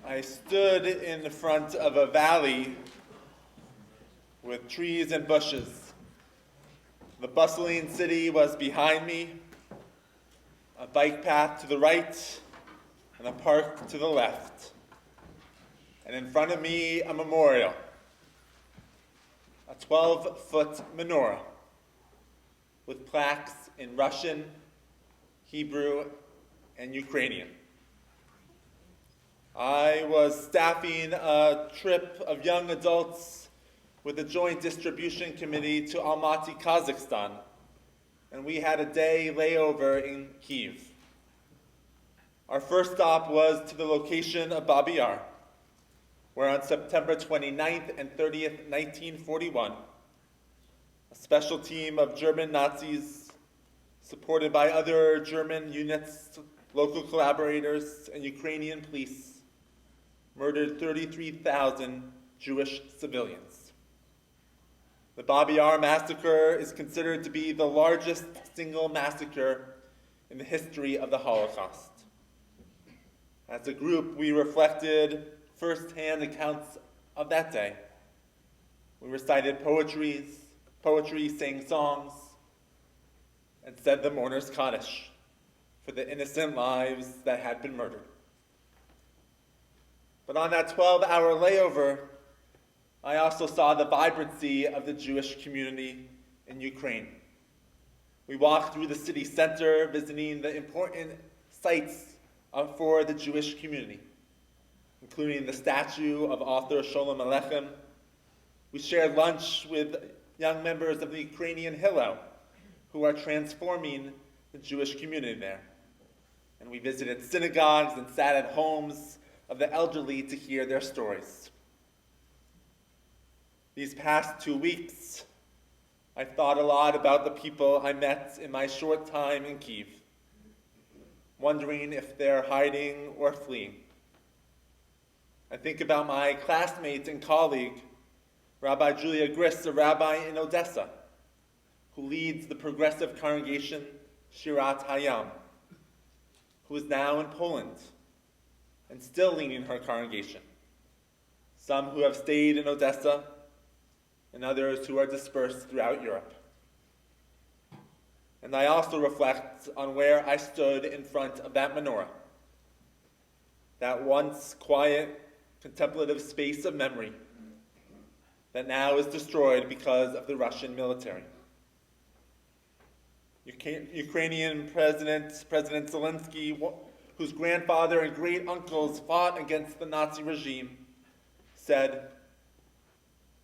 I stood in front of a valley with trees and bushes. The bustling city was behind me, a bike path to the right, and a park to the left. And in front of me, a memorial, a 12-foot menorah with plaques in Russian, Hebrew, and Ukrainian. I was staffing a trip of young adults with the Joint Distribution Committee to Almaty, Kazakhstan, and we had a day layover in Kyiv. Our first stop was to the location of Babi Yar, where on September 29th and 30th, 1941, a special team of German Nazis, supported by other German units, local collaborators, and Ukrainian police, murdered 33,000 Jewish civilians. The Babi Yar massacre is considered to be the largest single massacre in the history of the Holocaust. As a group, we reflected first-hand accounts of that day. We recited poetry, sang songs, and said the mourner's Kaddish for the innocent lives that had been murdered. But on that 12-hour layover, I also saw the vibrancy of the Jewish community in Ukraine. We walked through the city center, visiting the important sites for the Jewish community, including the statue of author Sholem Aleichem. We shared lunch with young members of the Ukrainian Hillel, who are transforming the Jewish community there. And we visited synagogues and sat at homes of the elderly to hear their stories. These past 2 weeks, I thought a lot about the people I met in my short time in Kyiv, wondering if they're hiding or fleeing. I think about my classmate and colleague, Rabbi Julia Gris, a rabbi in Odessa, who leads the progressive congregation Shirat Hayam, who is now in Poland and still leading her congregation. Some who have stayed in Odessa and others who are dispersed throughout Europe. And I also reflect on where I stood in front of that menorah, that once quiet, contemplative space of memory that now is destroyed because of the Russian military. Ukrainian President Zelensky, whose grandfather and great-uncles fought against the Nazi regime, said,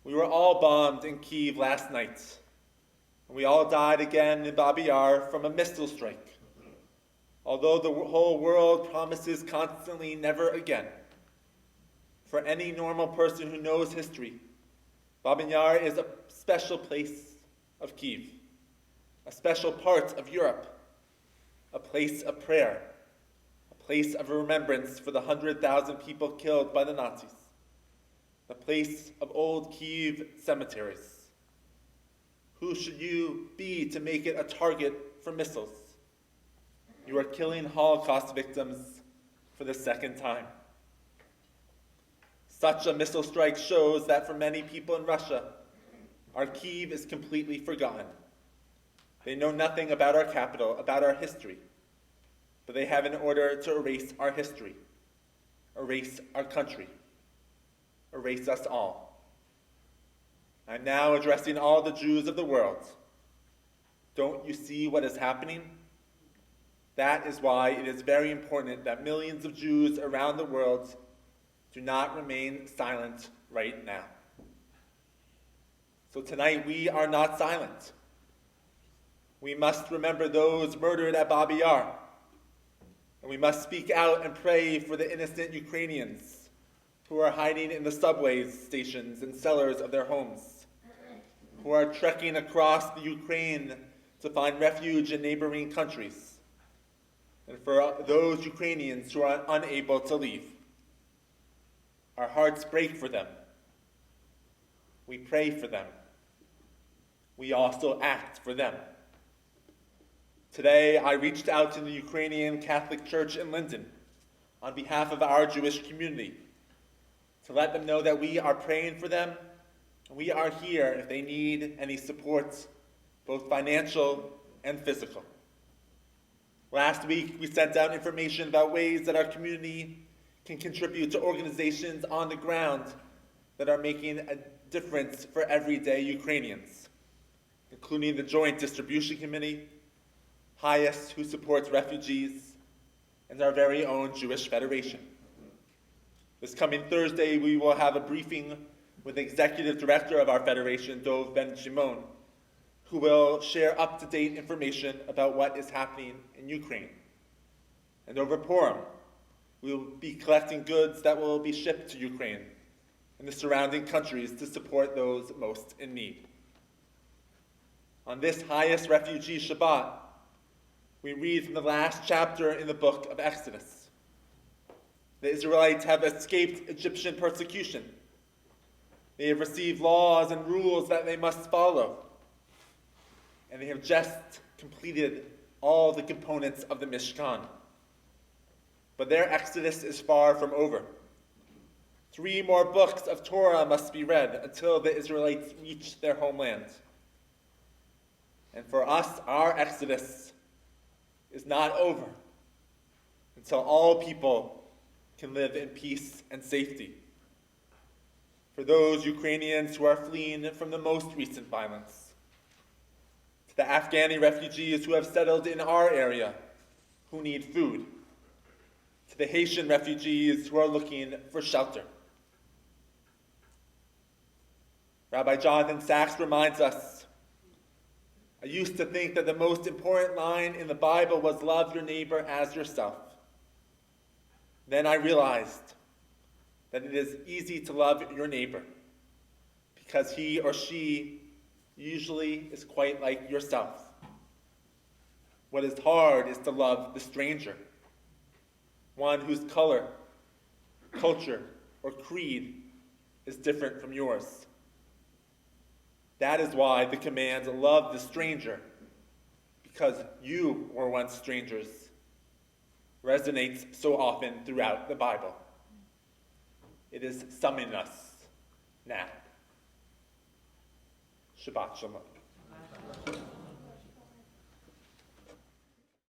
"We were all bombed in Kyiv last night, and we all died again in Babi Yar from a missile strike. Although the whole world promises constantly never again, for any normal person who knows history, Babi Yar is a special place of Kyiv, a special part of Europe, a place of prayer, a place of remembrance for the 100,000 people killed by the Nazis, the place of old Kyiv cemeteries. Who should you be to make it a target for missiles? You are killing Holocaust victims for the second time." Such a missile strike shows that for many people in Russia, our Kyiv is completely forgotten. They know nothing about our capital, about our history, but they have an order to erase our history, erase our country, erase us all. I'm now addressing all the Jews of the world. Don't you see what is happening? That is why it is very important that millions of Jews around the world do not remain silent right now. So tonight we are not silent. We must remember those murdered at Babi Yar, and we must speak out and pray for the innocent Ukrainians who are hiding in the subways, stations, and cellars of their homes, who are trekking across the Ukraine to find refuge in neighboring countries, and for those Ukrainians who are unable to leave. Our hearts break for them. We pray for them. We also act for them. Today, I reached out to the Ukrainian Catholic Church in Linden on behalf of our Jewish community to let them know that we are praying for them, and we are here if they need any support, both financial and physical. Last week, we sent out information about ways that our community can contribute to organizations on the ground that are making a difference for everyday Ukrainians, including the Joint Distribution Committee, HIAS, who supports refugees, and our very own Jewish Federation. This coming Thursday, we will have a briefing with the Executive Director of our Federation, Dov Ben Shimon, who will share up-to-date information about what is happening in Ukraine. And over Purim, we will be collecting goods that will be shipped to Ukraine and the surrounding countries to support those most in need. On this highest refugee Shabbat, we read from the last chapter in the book of Exodus. The Israelites have escaped Egyptian persecution. They have received laws and rules that they must follow. And they have just completed all the components of the Mishkan. But their exodus is far from over. 3 more books of Torah must be read until the Israelites reach their homeland. And for us, our exodus is not over until all people can live in peace and safety. For those Ukrainians who are fleeing from the most recent violence, to the Afghani refugees who have settled in our area, who need food, to the Haitian refugees who are looking for shelter. Rabbi Jonathan Sachs reminds us, I used to think that the most important line in the Bible was love your neighbor as yourself. Then I realized that it is easy to love your neighbor because he or she usually is quite like yourself. What is hard is to love the stranger, one whose color, culture, or creed is different from yours. That is why the command, love the stranger, because you were once strangers, resonates so often throughout the Bible. It is summoning us now. Shabbat Shalom.